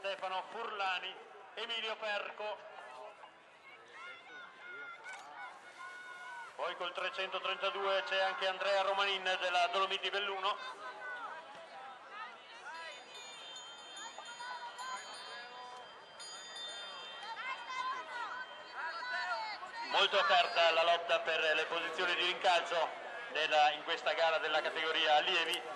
Stefano Furlani, Emilio Perco. Poi col 332 c'è anche Andrea Romanin della Dolomiti Belluno. Molto aperta la lotta per le posizioni di rincalzo in questa gara della categoria allievi.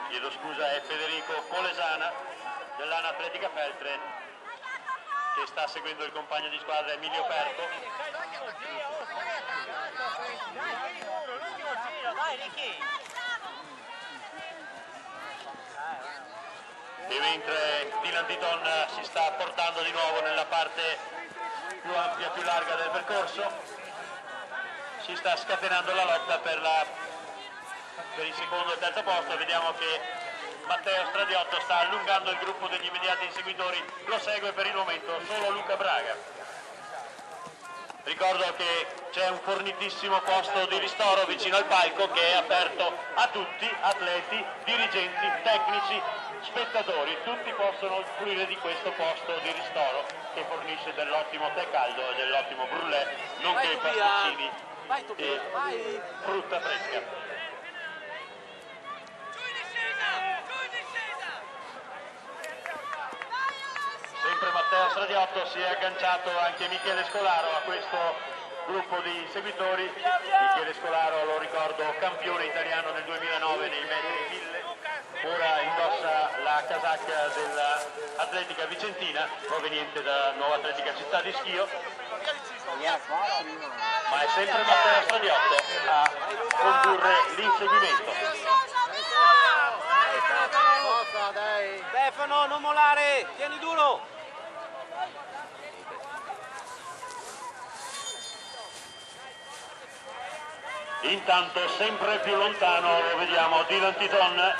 Chiedo scusa, è Federico Polesana dell'Ana Atletica Feltre che sta seguendo il compagno di squadra Emilio Perco. E mentre Dylan Titon si sta portando di nuovo nella parte più ampia, più larga del percorso, si sta scatenando la lotta per il secondo e terzo posto. Vediamo che Matteo Stradiotto sta allungando il gruppo degli immediati inseguitori, lo segue per il momento solo Luca Braga. Ricordo che c'è un fornitissimo posto di ristoro vicino al palco che è aperto a tutti, atleti, dirigenti, tecnici, spettatori, tutti possono usufruire di questo posto di ristoro che fornisce dell'ottimo tè caldo e dell'ottimo brûlé, nonché pasticcini e frutta fresca. Sempre Matteo Stradiotto, si è agganciato anche Michele Scolaro a questo gruppo di seguitori. Michele Scolaro, lo ricordo, campione italiano nel 2009 nei metri 1000, ora indossa la casacca dell'Atletica Vicentina, proveniente da Nuova Atletica Città di Schio, ma è sempre Matteo Stradiotto a condurre l'inseguimento. Stefano, non mollare, tieni duro! Intanto sempre più lontano lo vediamo Dylan Titon,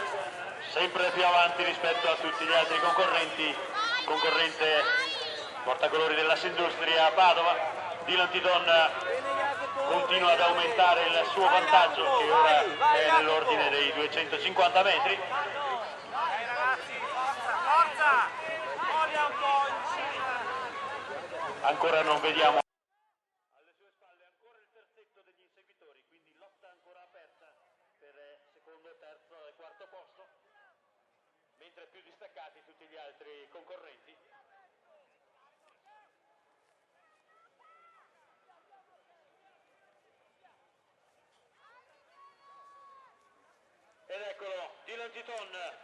sempre più avanti rispetto a tutti gli altri concorrenti, concorrente portacolori dell'Assindustria Padova. Dylan Titon continua ad aumentare il suo vantaggio che ora è nell'ordine dei 250 metri. Ancora non vediamo alle sue spalle ancora il terzetto degli inseguitori, quindi lotta ancora aperta per secondo, terzo e quarto posto, mentre più distaccati tutti gli altri concorrenti. Ed eccolo, Dylan Titon.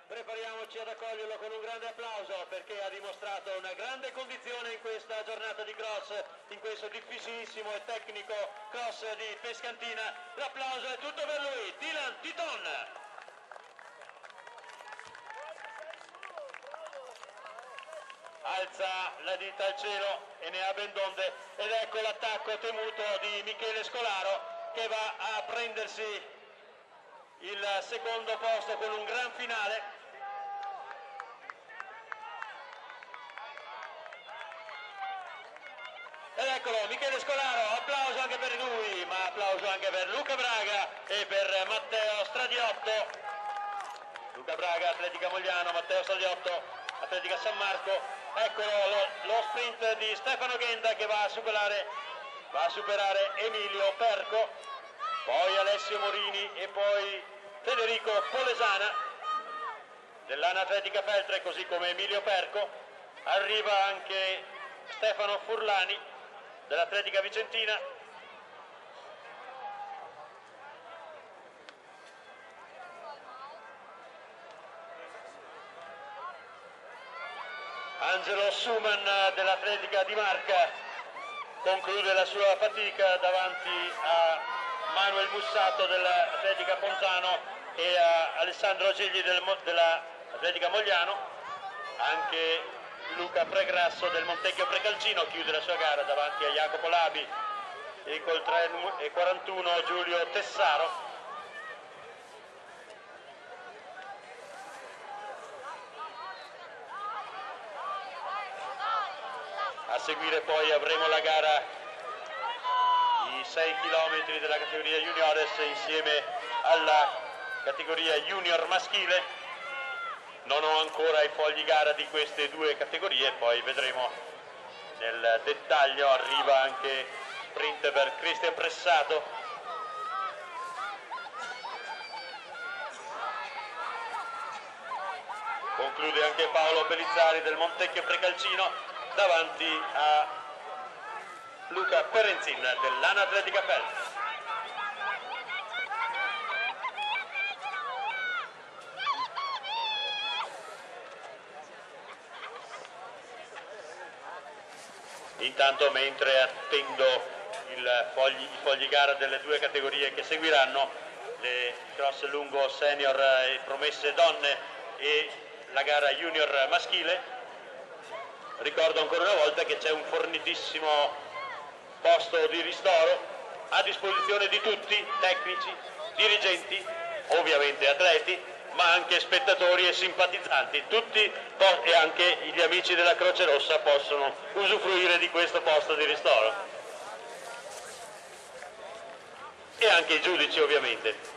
Prepariamoci ad accoglierlo con un grande applauso perché ha dimostrato una grande condizione in questa giornata di cross, in questo difficilissimo e tecnico cross di Pescantina. L'applauso è tutto per lui, Dylan Titon. Alza la dita al cielo e ne ha ben donde, ed ecco l'attacco temuto di Michele Scolaro che va a prendersi il secondo posto con un gran finale. Ed eccolo, Michele Scolaro, applauso anche per lui, ma applauso anche per Luca Braga e per Matteo Stradiotto. Luca Braga, Atletica Mogliano, Matteo Stradiotto, Atletica San Marco. Eccolo lo sprint di Stefano Ghenda che va a superare Emilio Perco, poi Alessio Morini e poi Federico Polesana dell'Ana Atletica Feltre, così come Emilio Perco. Arriva anche Stefano Furlani dell'Atletica Vicentina. Angelo Suman dell'Atletica di Marca conclude la sua fatica davanti a Manuel Mussato dell'Atletica Ponzano e a Alessandro Gigli dell'Atletica Mogliano. Anche Luca Pregrasso del Montecchio Precalcino chiude la sua gara davanti a Jacopo Labi e col 3,41 Giulio Tessaro. A seguire poi avremo la gara, i 6 km della categoria juniores insieme alla categoria junior maschile. Non ho ancora i fogli gara di queste due categorie, poi vedremo nel dettaglio. Arriva anche sprint per Cristian Pressato. Conclude anche Paolo Pellizzari del Montecchio Precalcino davanti a Luca Perenzin dell'Ana Atletica Feltre. Intanto, mentre attendo i fogli gara delle due categorie che seguiranno, le cross lungo senior e promesse donne e la gara junior maschile, ricordo ancora una volta che c'è un fornitissimo posto di ristoro a disposizione di tutti, tecnici, dirigenti, ovviamente atleti, ma anche spettatori e simpatizzanti. Tutti e anche gli amici della Croce Rossa possono usufruire di questo posto di ristoro. E anche i giudici, ovviamente.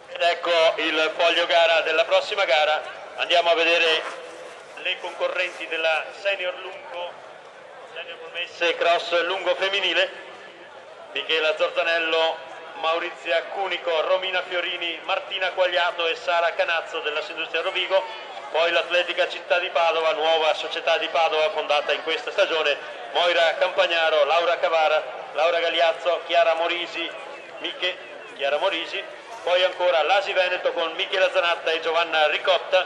Ed ecco il foglio gara della prossima gara. Andiamo a vedere le concorrenti della senior promesse cross lungo femminile. Michela Zorzanello, Maurizia Cunico, Romina Fiorini, Martina Quagliato e Sara Canazzo della Sindustria Rovigo. Poi l'Atletica Città di Padova, nuova società di Padova fondata in questa stagione, Moira Campagnaro, Laura Cavara, Laura Gagliazzo, Chiara Morisi. Poi ancora l'Asi Veneto con Michela Zanatta e Giovanna Ricotta,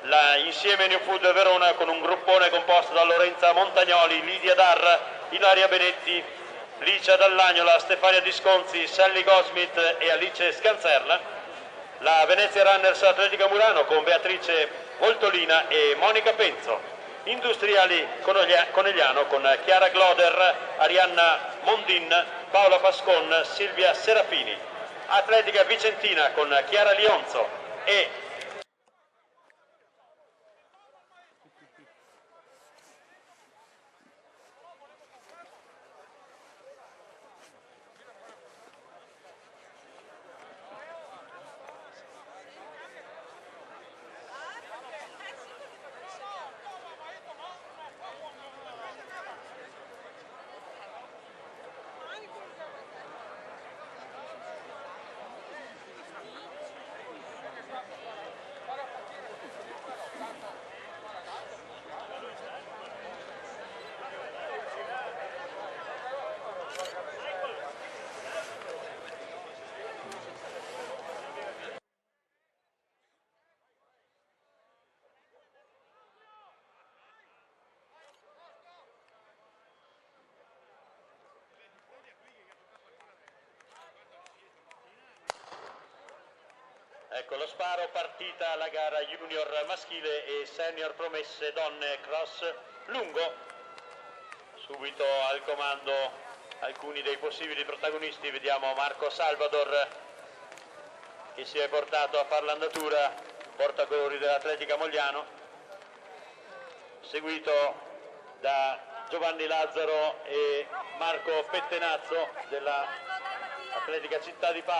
la Insieme New Food Verona con un gruppone composto da Lorenza Montagnoli, Lidia Darra, Ilaria Benetti, Licia Dall'Agnola, Stefania Disconzi, Sally Goldsmith e Alice Scanzerla, la Venezia Runners Atletica Murano con Beatrice Voltolina e Monica Penzo, Industriali Conegliano con Chiara Gloder, Arianna Mondin, Paola Pascon, Silvia Serafini, Atletica Vicentina con Chiara Lionzo e ecco lo sparo, partita la gara junior maschile e senior promesse donne cross lungo. Subito al comando alcuni dei possibili protagonisti, vediamo Marco Salvador che si è portato a far l'andatura, portacolori dell'Atletica Mogliano, seguito da Giovanni Lazzaro e Marco Pettenazzo della Atletica Città di Padova.